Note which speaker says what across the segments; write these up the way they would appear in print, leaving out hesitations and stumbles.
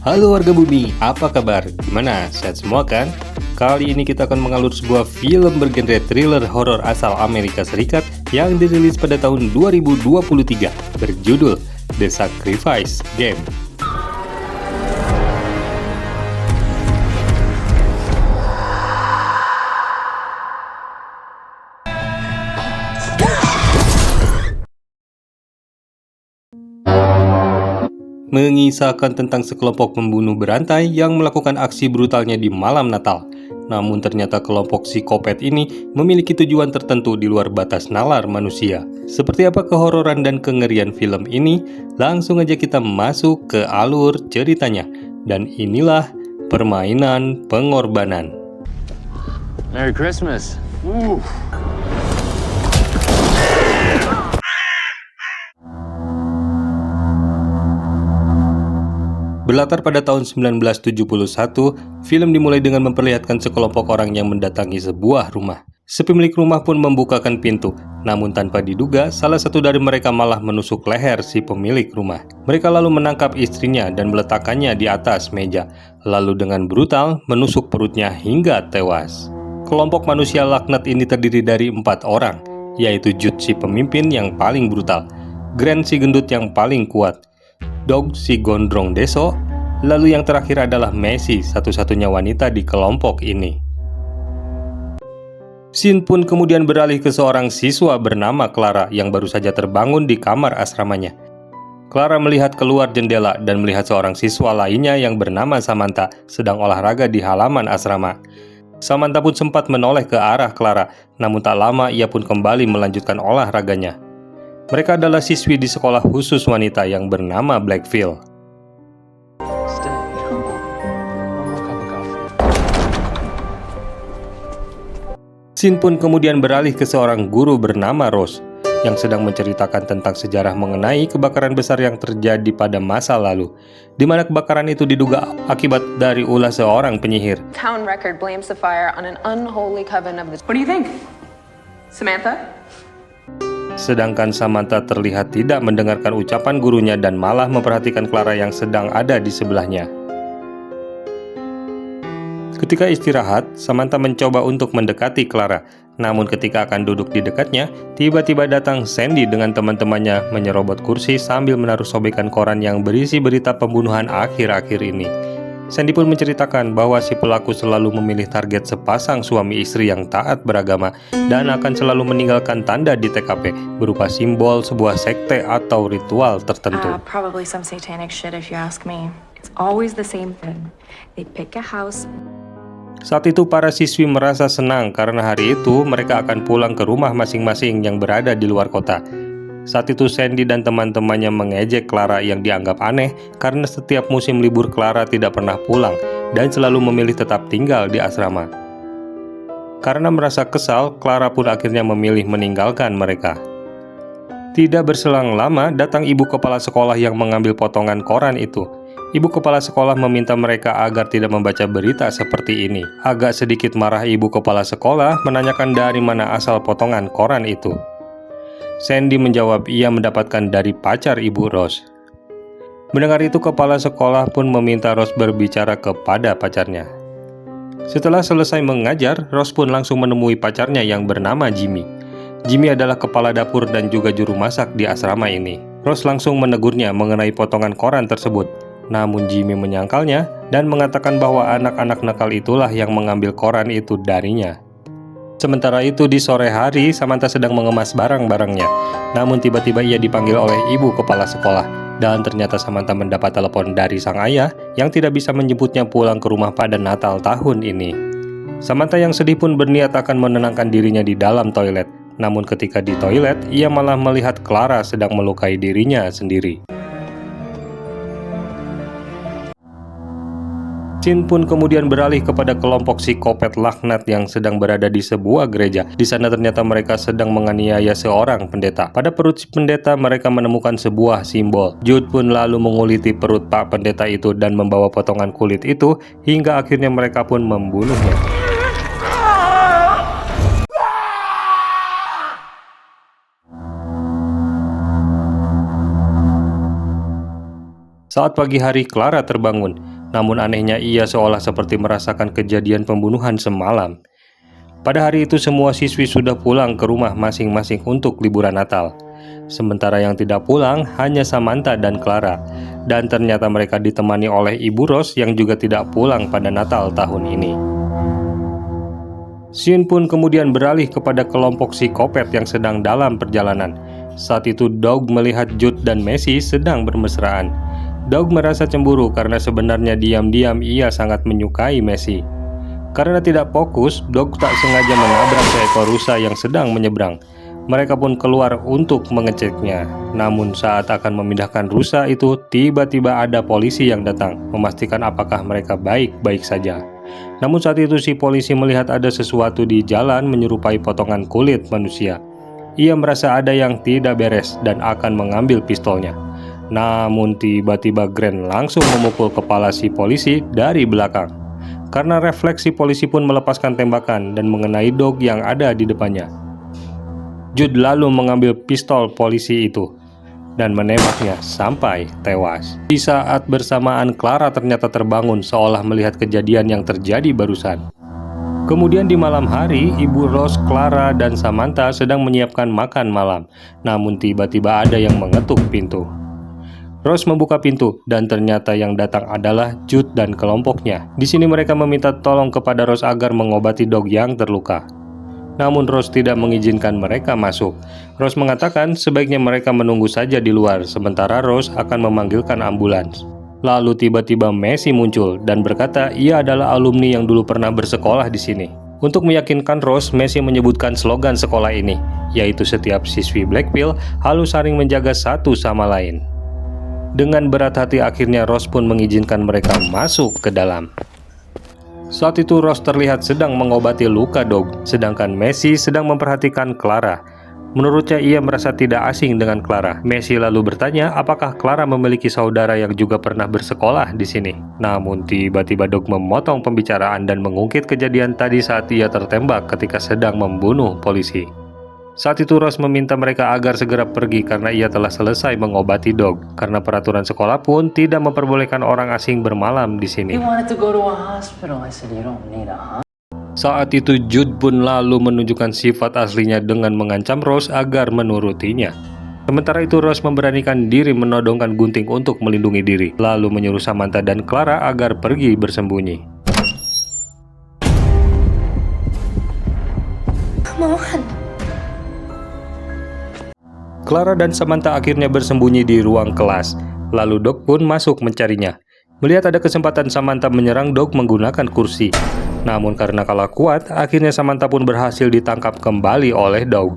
Speaker 1: Halo warga bumi, apa kabar? Gimana? Sehat semua kan? Kali ini kita akan mengalur sebuah film bergenre thriller horor asal Amerika Serikat yang dirilis pada tahun 2023 berjudul The Sacrifice Game. Mengisahkan tentang sekelompok pembunuh berantai yang melakukan aksi brutalnya di malam Natal. Namun ternyata kelompok psikopat ini memiliki tujuan tertentu di luar batas nalar manusia. Seperti apa kehororan dan kengerian film ini? Langsung aja kita masuk ke alur ceritanya. Dan inilah Permainan Pengorbanan.
Speaker 2: Merry Christmas.
Speaker 1: Berlatar pada tahun 1971, film dimulai dengan memperlihatkan sekelompok orang yang mendatangi sebuah rumah. Si pemilik rumah pun membukakan pintu, namun tanpa diduga, salah satu dari mereka malah menusuk leher si pemilik rumah. Mereka lalu menangkap istrinya dan meletakkannya di atas meja, lalu dengan brutal menusuk perutnya hingga tewas. Kelompok manusia laknat ini terdiri dari 4 orang, yaitu Jude si pemimpin yang paling brutal, Grant si gendut yang paling kuat, Dog si gondrong deso, lalu yang terakhir adalah Messi, satu-satunya wanita di kelompok ini. Scene pun kemudian beralih ke seorang siswa bernama Clara yang baru saja terbangun di kamar asramanya. Clara melihat keluar jendela dan melihat seorang siswa lainnya yang bernama Samantha sedang olahraga di halaman asrama. Samantha pun sempat menoleh ke arah Clara, namun tak lama ia pun kembali melanjutkan olahraganya. Mereka adalah siswi di sekolah khusus wanita yang bernama Blackfield. Scene pun kemudian beralih ke seorang guru bernama Rose yang sedang menceritakan tentang sejarah mengenai kebakaran besar yang terjadi pada masa lalu, di mana kebakaran itu diduga akibat dari ulah seorang penyihir.
Speaker 3: Town record blames the fire on an unholy coven of the... What do you think, Samantha?
Speaker 1: Sedangkan Samantha terlihat tidak mendengarkan ucapan gurunya dan malah memperhatikan Clara yang sedang ada di sebelahnya. Ketika istirahat, Samantha mencoba untuk mendekati Clara. Namun ketika akan duduk di dekatnya, tiba-tiba datang Sandy dengan teman-temannya menyerobot kursi sambil menaruh sobekan koran yang berisi berita pembunuhan akhir-akhir ini. Sandy pun menceritakan bahwa si pelaku selalu memilih target sepasang suami istri yang taat beragama dan akan selalu meninggalkan tanda di TKP berupa simbol sebuah sekte atau ritual tertentu.
Speaker 3: Probably some satanic shit if you ask me. It's always the same thing. They pick a house.
Speaker 1: Saat itu para siswi merasa senang karena hari itu mereka akan pulang ke rumah masing-masing yang berada di luar kota. Saat itu Sandy dan teman-temannya mengejek Clara yang dianggap aneh karena setiap musim libur Clara tidak pernah pulang dan selalu memilih tetap tinggal di asrama. Karena merasa kesal, Clara pun akhirnya memilih meninggalkan mereka. Tidak berselang lama, datang ibu kepala sekolah yang mengambil potongan koran itu. Ibu kepala sekolah meminta mereka agar tidak membaca berita seperti ini. Agak sedikit marah ibu kepala sekolah menanyakan dari mana asal potongan koran itu. Sandy menjawab ia mendapatkan dari pacar ibu Rose. Mendengar itu kepala sekolah pun meminta Rose berbicara kepada pacarnya. Setelah selesai mengajar, Rose pun langsung menemui pacarnya yang bernama Jimmy. Jimmy adalah kepala dapur dan juga juru masak di asrama ini. Rose langsung menegurnya mengenai potongan koran tersebut. Namun Jimmy menyangkalnya dan mengatakan bahwa anak-anak nakal itulah yang mengambil koran itu darinya. Sementara itu di sore hari, Samantha sedang mengemas barang-barangnya. Namun tiba-tiba ia dipanggil oleh ibu kepala sekolah. Dan ternyata Samantha mendapat telepon dari sang ayah yang tidak bisa menjemputnya pulang ke rumah pada Natal tahun ini. Samantha yang sedih pun berniat akan menenangkan dirinya di dalam toilet. Namun ketika di toilet, ia malah melihat Clara sedang melukai dirinya sendiri. Scene pun kemudian beralih kepada kelompok psikopat laknat yang sedang berada di sebuah gereja. Di sana ternyata mereka sedang menganiaya seorang pendeta. Pada perut si pendeta mereka menemukan sebuah simbol. Jude pun lalu menguliti perut pak pendeta itu dan membawa potongan kulit itu hingga akhirnya mereka pun membunuhnya. Saat pagi hari, Clara terbangun. Namun anehnya ia seolah seperti merasakan kejadian pembunuhan semalam. Pada hari itu semua siswi sudah pulang ke rumah masing-masing untuk liburan Natal. Sementara yang tidak pulang hanya Samantha dan Clara. Dan ternyata mereka ditemani oleh Ibu Rose yang juga tidak pulang pada Natal tahun ini. Scene pun kemudian beralih kepada kelompok psikopat yang sedang dalam perjalanan. Saat itu Doug melihat Jude dan Messi sedang bermesraan. Doug merasa cemburu karena sebenarnya diam-diam ia sangat menyukai Messi. Karena tidak fokus, Doug tak sengaja menabrak seekor rusa yang sedang menyeberang. Mereka pun keluar untuk mengeceknya. Namun saat akan memindahkan rusa itu, tiba-tiba ada polisi yang datang, memastikan apakah mereka baik-baik saja. Namun saat itu si polisi melihat ada sesuatu di jalan menyerupai potongan kulit manusia. Ia merasa ada yang tidak beres dan akan mengambil pistolnya. Namun tiba-tiba Grant langsung memukul kepala si polisi dari belakang. Karena refleksi polisi pun melepaskan tembakan dan mengenai Doug yang ada di depannya. Jude lalu mengambil pistol polisi itu dan menembaknya sampai tewas. Di saat bersamaan Clara ternyata terbangun seolah melihat kejadian yang terjadi barusan. Kemudian di malam hari, Ibu Rose, Clara, dan Samantha sedang menyiapkan makan malam. Namun tiba-tiba ada yang mengetuk pintu. Rose membuka pintu dan ternyata yang datang adalah Jude dan kelompoknya. Di sini mereka meminta tolong kepada Rose agar mengobati Doug yang terluka. Namun Rose tidak mengizinkan mereka masuk. Rose mengatakan sebaiknya mereka menunggu saja di luar, sementara Rose akan memanggilkan ambulans. Lalu tiba-tiba Messi muncul dan berkata ia adalah alumni yang dulu pernah bersekolah di sini. Untuk meyakinkan Rose, Messi menyebutkan slogan sekolah ini, yaitu setiap siswi Blackpill harus saling menjaga satu sama lain. Dengan berat hati akhirnya Rose pun mengizinkan mereka masuk ke dalam. Saat itu Rose terlihat sedang mengobati luka Doug, sedangkan Messi sedang memperhatikan Clara. Menurutnya ia merasa tidak asing dengan Clara. Messi lalu bertanya apakah Clara memiliki saudara yang juga pernah bersekolah di sini. Namun tiba-tiba Doug memotong pembicaraan dan mengungkit kejadian tadi saat ia tertembak ketika sedang membunuh polisi. Saat itu Rose meminta mereka agar segera pergi karena ia telah selesai mengobati Doug. Karena peraturan sekolah pun tidak memperbolehkan orang asing bermalam di sini.
Speaker 2: He wanted to go to a hospital. I said, you don't need a hospital.
Speaker 1: Saat itu Jude pun lalu menunjukkan sifat aslinya dengan mengancam Rose agar menurutinya. Sementara itu Rose memberanikan diri menodongkan gunting untuk melindungi diri, lalu menyuruh Samantha dan Clara agar pergi bersembunyi.
Speaker 3: Come on.
Speaker 1: Clara dan Samantha akhirnya bersembunyi di ruang kelas. Lalu Doug pun masuk mencarinya. Melihat ada kesempatan Samantha menyerang Doug menggunakan kursi. Namun karena kalah kuat, akhirnya Samantha pun berhasil ditangkap kembali oleh Doug.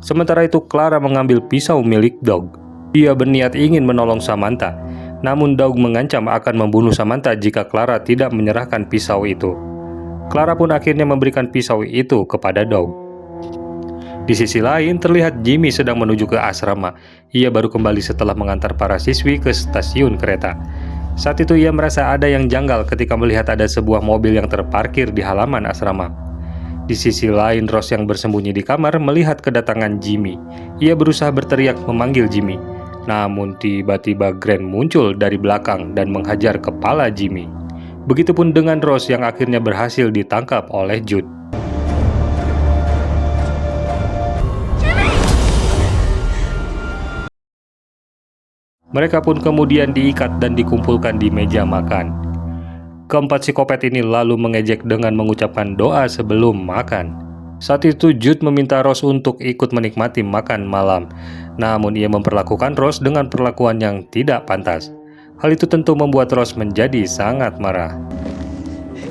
Speaker 1: Sementara itu Clara mengambil pisau milik Doug. Dia berniat ingin menolong Samantha. Namun Doug mengancam akan membunuh Samantha jika Clara tidak menyerahkan pisau itu. Clara pun akhirnya memberikan pisau itu kepada Doug. Di sisi lain, terlihat Jimmy sedang menuju ke asrama. Ia baru kembali setelah mengantar para siswi ke stasiun kereta. Saat itu ia merasa ada yang janggal ketika melihat ada sebuah mobil yang terparkir di halaman asrama. Di sisi lain, Rose yang bersembunyi di kamar melihat kedatangan Jimmy. Ia berusaha berteriak memanggil Jimmy. Namun tiba-tiba Grant muncul dari belakang dan menghajar kepala Jimmy. Begitupun dengan Rose yang akhirnya berhasil ditangkap oleh Jude. Mereka pun kemudian diikat dan dikumpulkan di meja makan. Keempat psikopat ini lalu mengejek dengan mengucapkan doa sebelum makan. Saat itu Jude meminta Rose untuk ikut menikmati makan malam. Namun ia memperlakukan Rose dengan perlakuan yang tidak pantas. Hal itu tentu membuat Rose menjadi sangat marah.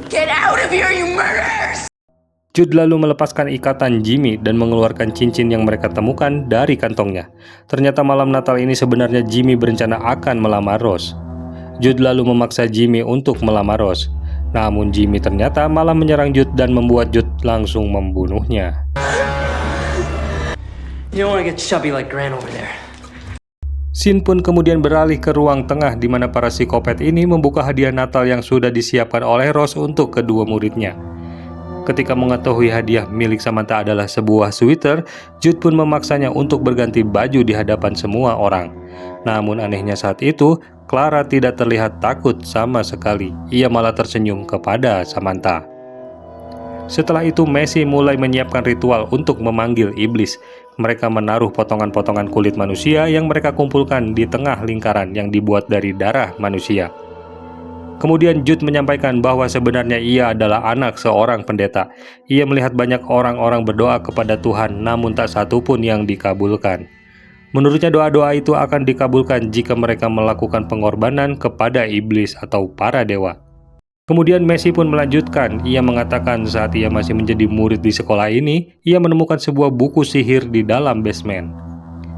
Speaker 3: Get out of here, you murderers!
Speaker 1: Jude lalu melepaskan ikatan Jimmy dan mengeluarkan cincin yang mereka temukan dari kantongnya. Ternyata malam Natal ini sebenarnya Jimmy berencana akan melamar Rose. Jude lalu memaksa Jimmy untuk melamar Rose. Namun Jimmy ternyata malah menyerang Jude dan membuat Jude langsung membunuhnya.
Speaker 2: You don't want to get chubby like Grant over there.
Speaker 1: Scene pun kemudian beralih ke ruang tengah di mana para psikopat ini membuka hadiah Natal yang sudah disiapkan oleh Rose untuk kedua muridnya. Ketika mengetahui hadiah milik Samantha adalah sebuah sweater, Jude pun memaksanya untuk berganti baju di hadapan semua orang. Namun anehnya saat itu, Clara tidak terlihat takut sama sekali. Ia malah tersenyum kepada Samantha. Setelah itu Messi mulai menyiapkan ritual untuk memanggil iblis. Mereka menaruh potongan-potongan kulit manusia yang mereka kumpulkan di tengah lingkaran yang dibuat dari darah manusia. Kemudian Jude menyampaikan bahwa sebenarnya ia adalah anak seorang pendeta. Ia melihat banyak orang-orang berdoa kepada Tuhan, namun tak satu pun yang dikabulkan. Menurutnya doa-doa itu akan dikabulkan jika mereka melakukan pengorbanan kepada iblis atau para dewa. Kemudian Messi pun melanjutkan, ia mengatakan saat ia masih menjadi murid di sekolah ini, ia menemukan sebuah buku sihir di dalam basement.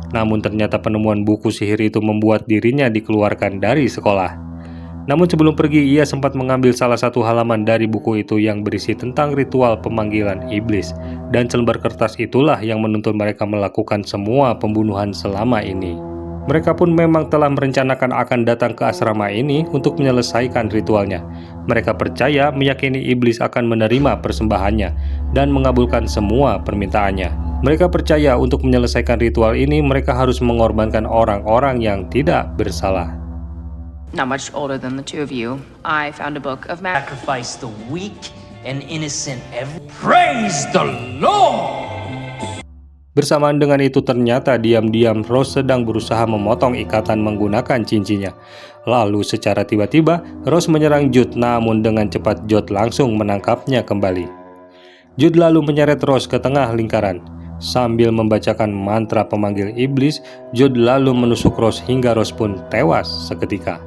Speaker 1: Namun ternyata penemuan buku sihir itu membuat dirinya dikeluarkan dari sekolah. Namun sebelum pergi, ia sempat mengambil salah satu halaman dari buku itu yang berisi tentang ritual pemanggilan iblis. Dan selembar kertas itulah yang menuntun mereka melakukan semua pembunuhan selama ini. Mereka pun memang telah merencanakan akan datang ke asrama ini untuk menyelesaikan ritualnya. Mereka percaya meyakini iblis akan menerima persembahannya dan mengabulkan semua permintaannya. Mereka percaya untuk menyelesaikan ritual ini mereka harus mengorbankan orang-orang yang tidak bersalah.
Speaker 4: Not much older than the two of you, I found a book of
Speaker 2: Sacrifice the weak and innocent Praise the Lord!
Speaker 1: Bersamaan dengan itu ternyata diam-diam Rose sedang berusaha memotong ikatan menggunakan cincinnya. Lalu secara tiba-tiba Rose menyerang Jude, namun dengan cepat Jude langsung menangkapnya kembali. Jude lalu menyeret Rose ke tengah lingkaran. Sambil membacakan mantra pemanggil iblis, Jude lalu menusuk Rose hingga Rose pun tewas seketika.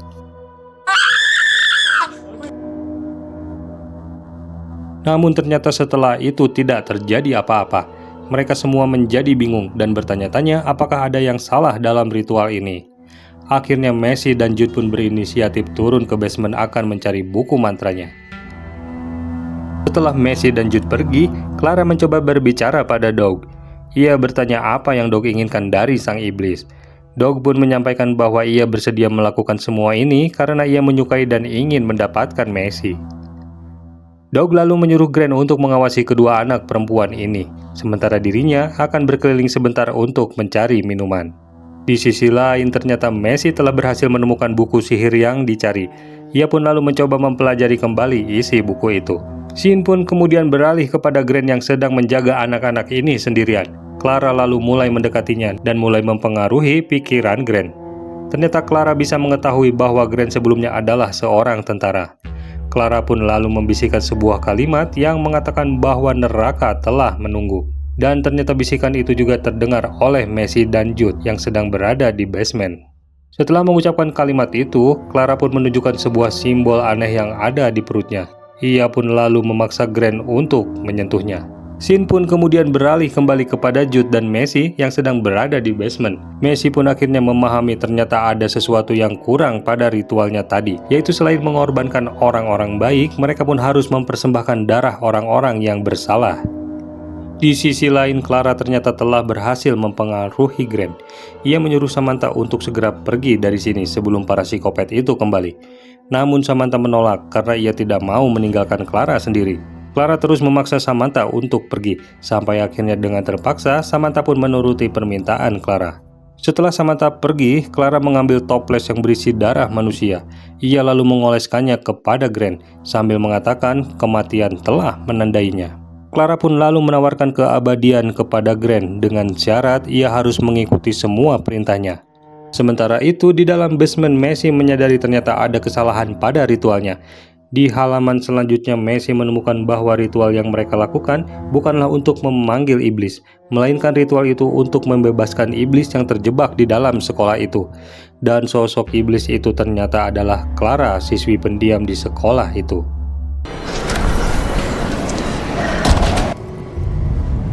Speaker 1: Namun ternyata setelah itu tidak terjadi apa-apa. Mereka semua menjadi bingung dan bertanya-tanya apakah ada yang salah dalam ritual ini. Akhirnya Messi dan Jude pun berinisiatif turun ke basement akan mencari buku mantranya. Setelah Messi dan Jude pergi, Clara mencoba berbicara pada Doug. Ia bertanya apa yang Doug inginkan dari sang iblis. Doug pun menyampaikan bahwa ia bersedia melakukan semua ini karena ia menyukai dan ingin mendapatkan Messi. Doug lalu menyuruh Grant untuk mengawasi kedua anak perempuan ini, sementara dirinya akan berkeliling sebentar untuk mencari minuman. Di sisi lain, ternyata Messi telah berhasil menemukan buku sihir yang dicari. Ia pun lalu mencoba mempelajari kembali isi buku itu. Scene pun kemudian beralih kepada Grant yang sedang menjaga anak-anak ini sendirian. Clara lalu mulai mendekatinya dan mulai mempengaruhi pikiran Grant. Ternyata Clara bisa mengetahui bahwa Grant sebelumnya adalah seorang tentara. Clara pun lalu membisikkan sebuah kalimat yang mengatakan bahwa neraka telah menunggu. Dan ternyata bisikan itu juga terdengar oleh Messi dan Jude yang sedang berada di basement. Setelah mengucapkan kalimat itu, Clara pun menunjukkan sebuah simbol aneh yang ada di perutnya. Ia pun lalu memaksa Grant untuk menyentuhnya. Scene pun kemudian beralih kembali kepada Jude dan Messi yang sedang berada di basement. Messi pun akhirnya memahami ternyata ada sesuatu yang kurang pada ritualnya tadi, yaitu selain mengorbankan orang-orang baik, mereka pun harus mempersembahkan darah orang-orang yang bersalah. Di sisi lain, Clara ternyata telah berhasil mempengaruhi Grant. Ia menyuruh Samantha untuk segera pergi dari sini sebelum para psikopat itu kembali. Namun Samantha menolak karena ia tidak mau meninggalkan Clara sendiri. Clara terus memaksa Samantha untuk pergi, sampai akhirnya dengan terpaksa Samantha pun menuruti permintaan Clara. Setelah Samantha pergi, Clara mengambil toples yang berisi darah manusia. Ia lalu mengoleskannya kepada Grant, sambil mengatakan kematian telah menandainya. Clara pun lalu menawarkan keabadian kepada Grant dengan syarat ia harus mengikuti semua perintahnya. Sementara itu, di dalam basement Messi menyadari ternyata ada kesalahan pada ritualnya. Di halaman selanjutnya, Messi menemukan bahwa ritual yang mereka lakukan bukanlah untuk memanggil iblis, melainkan ritual itu untuk membebaskan iblis yang terjebak di dalam sekolah itu. Dan sosok iblis itu ternyata adalah Clara, siswi pendiam di sekolah itu.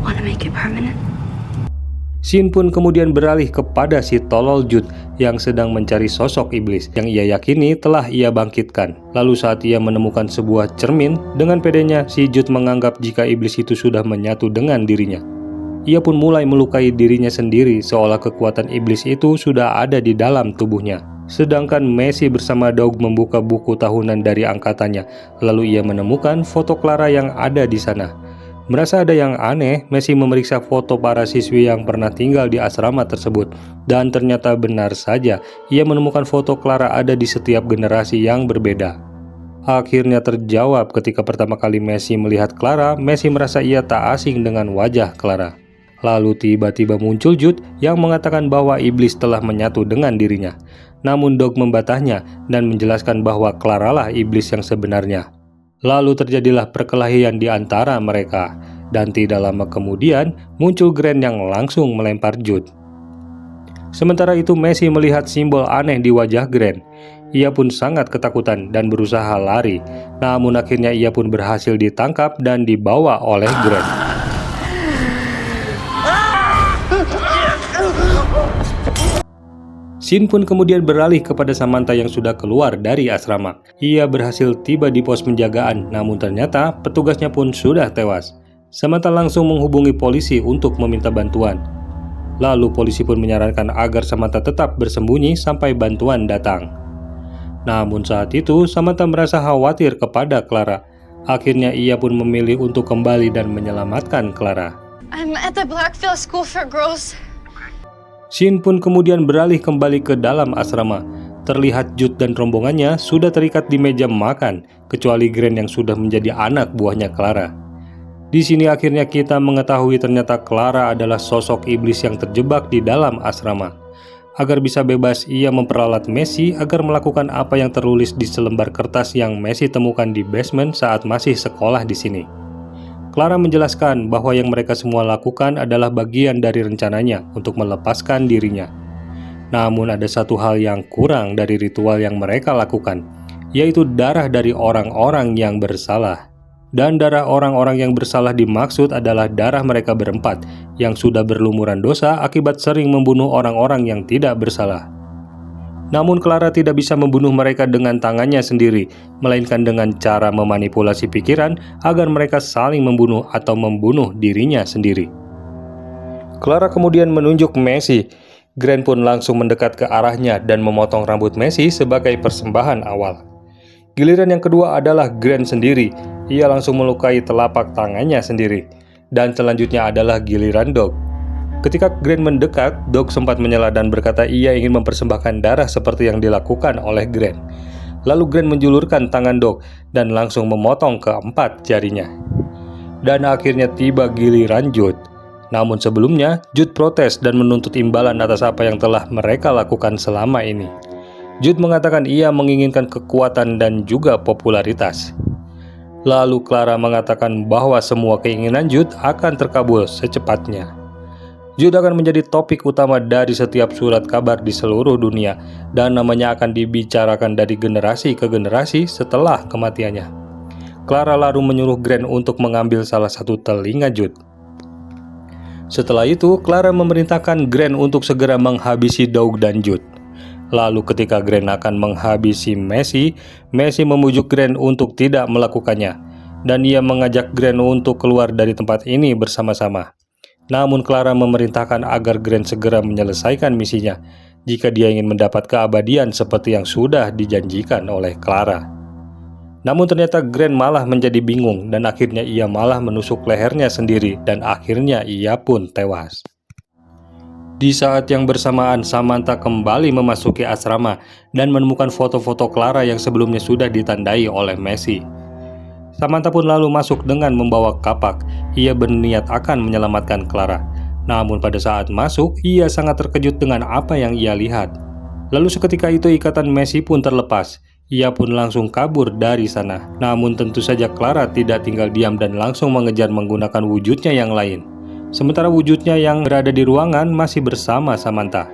Speaker 3: Want to make it permanent?
Speaker 1: Scene pun kemudian beralih kepada si tolol Jude yang sedang mencari sosok iblis yang ia yakini telah ia bangkitkan. Lalu saat ia menemukan sebuah cermin, dengan pedenya si Jude menganggap jika iblis itu sudah menyatu dengan dirinya. Ia pun mulai melukai dirinya sendiri seolah kekuatan iblis itu sudah ada di dalam tubuhnya. Sedangkan Messi bersama Doug membuka buku tahunan dari angkatannya, lalu ia menemukan foto Clara yang ada di sana. Merasa ada yang aneh, Messi memeriksa foto para siswi yang pernah tinggal di asrama tersebut. Dan ternyata benar saja, ia menemukan foto Clara ada di setiap generasi yang berbeda. Akhirnya terjawab ketika pertama kali Messi melihat Clara, Messi merasa ia tak asing dengan wajah Clara. Lalu tiba-tiba muncul Jude yang mengatakan bahwa iblis telah menyatu dengan dirinya. Namun Doug membantahnya dan menjelaskan bahwa Clara lah iblis yang sebenarnya. Lalu terjadilah perkelahian di antara mereka, dan tidak lama kemudian muncul Grant yang langsung melempar Jude. Sementara itu Messi melihat simbol aneh di wajah Grant. Ia pun sangat ketakutan dan berusaha lari, namun akhirnya ia pun berhasil ditangkap dan dibawa oleh Grant. Scene pun kemudian beralih kepada Samantha yang sudah keluar dari asrama. Ia berhasil tiba di pos penjagaan, namun ternyata petugasnya pun sudah tewas. Samantha langsung menghubungi polisi untuk meminta bantuan. Lalu polisi pun menyarankan agar Samantha tetap bersembunyi sampai bantuan datang. Namun saat itu Samantha merasa khawatir kepada Clara. Akhirnya ia pun memilih untuk kembali dan menyelamatkan Clara.
Speaker 5: I'm at the Blackville School for Girls.
Speaker 1: Scene pun kemudian beralih kembali ke dalam asrama. Terlihat Jude dan rombongannya sudah terikat di meja makan, kecuali Grant yang sudah menjadi anak buahnya Clara. Di sini akhirnya kita mengetahui ternyata Clara adalah sosok iblis yang terjebak di dalam asrama. Agar bisa bebas, ia memperalat Messi agar melakukan apa yang tertulis di selembar kertas yang Messi temukan di basement saat masih sekolah di sini. Clara menjelaskan bahwa yang mereka semua lakukan adalah bagian dari rencananya untuk melepaskan dirinya. Namun ada satu hal yang kurang dari ritual yang mereka lakukan, yaitu darah dari orang-orang yang bersalah. Dan darah orang-orang yang bersalah dimaksud adalah darah mereka berempat yang sudah berlumuran dosa akibat sering membunuh orang-orang yang tidak bersalah. Namun Clara tidak bisa membunuh mereka dengan tangannya sendiri, melainkan dengan cara memanipulasi pikiran agar mereka saling membunuh atau membunuh dirinya sendiri. Clara kemudian menunjuk Messi. Grant pun langsung mendekat ke arahnya dan memotong rambut Messi sebagai persembahan awal. Giliran yang kedua adalah Grant sendiri. Ia langsung melukai telapak tangannya sendiri. Dan selanjutnya adalah giliran Doug. Ketika Grant mendekat, Doug sempat menyela dan berkata ia ingin mempersembahkan darah seperti yang dilakukan oleh Grant. Lalu Grant menjulurkan tangan Doug dan langsung memotong keempat jarinya. Dan akhirnya tiba giliran Jude. Namun sebelumnya, Jude protes dan menuntut imbalan atas apa yang telah mereka lakukan selama ini. Jude mengatakan ia menginginkan kekuatan dan juga popularitas. Lalu Clara mengatakan bahwa semua keinginan Jude akan terkabul secepatnya. Jude akan menjadi topik utama dari setiap surat kabar di seluruh dunia dan namanya akan dibicarakan dari generasi ke generasi setelah kematiannya. Clara lalu menyuruh Grant untuk mengambil salah satu telinga Jude. Setelah itu, Clara memerintahkan Grant untuk segera menghabisi Doug dan Jude. Lalu ketika Grant akan menghabisi Messi, Messi memujuk Grant untuk tidak melakukannya, dan ia mengajak Grant untuk keluar dari tempat ini bersama-sama. Namun Clara memerintahkan agar Grant segera menyelesaikan misinya jika dia ingin mendapat keabadian seperti yang sudah dijanjikan oleh Clara. Namun ternyata Grant malah menjadi bingung dan akhirnya ia malah menusuk lehernya sendiri dan akhirnya ia pun tewas. Di saat yang bersamaan, Samantha kembali memasuki asrama dan menemukan foto-foto Clara yang sebelumnya sudah ditandai oleh Messi. Samantha pun lalu masuk dengan membawa kapak. Ia berniat akan menyelamatkan Clara. Namun pada saat masuk, ia sangat terkejut dengan apa yang ia lihat. Lalu seketika itu ikatan Messi pun terlepas. Ia pun langsung kabur dari sana. Namun tentu saja Clara tidak tinggal diam dan langsung mengejar menggunakan wujudnya yang lain. Sementara wujudnya yang berada di ruangan masih bersama Samantha.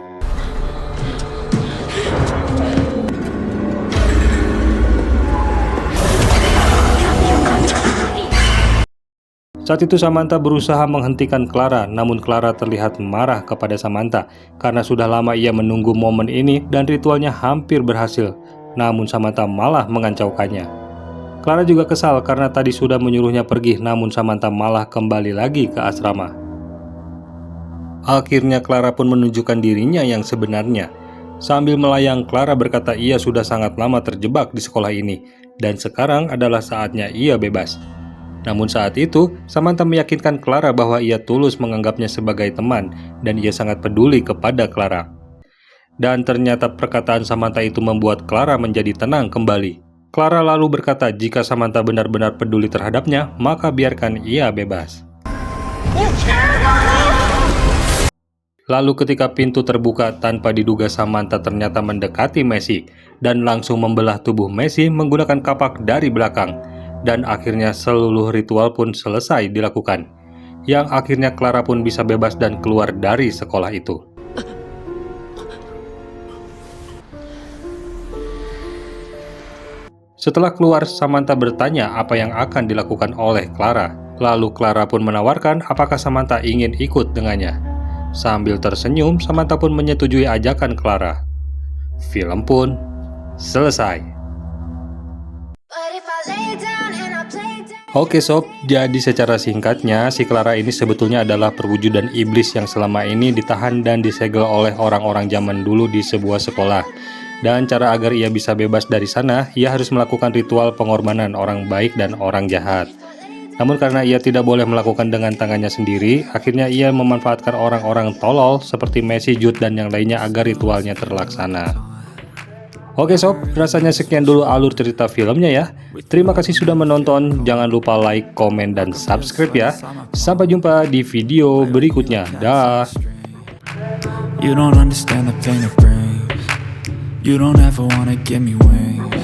Speaker 1: Saat itu Samantha berusaha menghentikan Clara, namun Clara terlihat marah kepada Samantha karena sudah lama ia menunggu momen ini dan ritualnya hampir berhasil. Namun Samantha malah mengacaukannya. Clara juga kesal karena tadi sudah menyuruhnya pergi, namun Samantha malah kembali lagi ke asrama. Akhirnya Clara pun menunjukkan dirinya yang sebenarnya. Sambil melayang, Clara berkata ia sudah sangat lama terjebak di sekolah ini dan sekarang adalah saatnya ia bebas. Namun saat itu, Samantha meyakinkan Clara bahwa ia tulus menganggapnya sebagai teman dan ia sangat peduli kepada Clara. Dan ternyata perkataan Samantha itu membuat Clara menjadi tenang kembali. Clara lalu berkata jika Samantha benar-benar peduli terhadapnya, maka biarkan ia bebas. Lalu ketika pintu terbuka tanpa diduga, Samantha ternyata mendekati Messi dan langsung membelah tubuh Messi menggunakan kapak dari belakang. Dan akhirnya seluruh ritual pun selesai dilakukan, yang akhirnya Clara pun bisa bebas dan keluar dari sekolah itu. Setelah keluar, Samantha bertanya apa yang akan dilakukan oleh Clara. Lalu Clara pun menawarkan apakah Samantha ingin ikut dengannya. Sambil tersenyum, Samantha pun menyetujui ajakan Clara. Film pun selesai. Oke sob, jadi secara singkatnya si Clara ini sebetulnya adalah perwujudan iblis yang selama ini ditahan dan disegel oleh orang-orang zaman dulu di sebuah sekolah. Dan cara agar ia bisa bebas dari sana, ia harus melakukan ritual pengorbanan orang baik dan orang jahat. Namun karena ia tidak boleh melakukan dengan tangannya sendiri, akhirnya ia memanfaatkan orang-orang tolol seperti Messi, Jude, dan yang lainnya agar ritualnya terlaksana. Oke sob, rasanya sekian dulu alur cerita filmnya ya. Terima kasih sudah menonton, jangan lupa like, komen, dan subscribe ya. Sampai jumpa di video berikutnya. Dah.
Speaker 6: You don't understand the pain it brings. You don't ever wanna give me wings.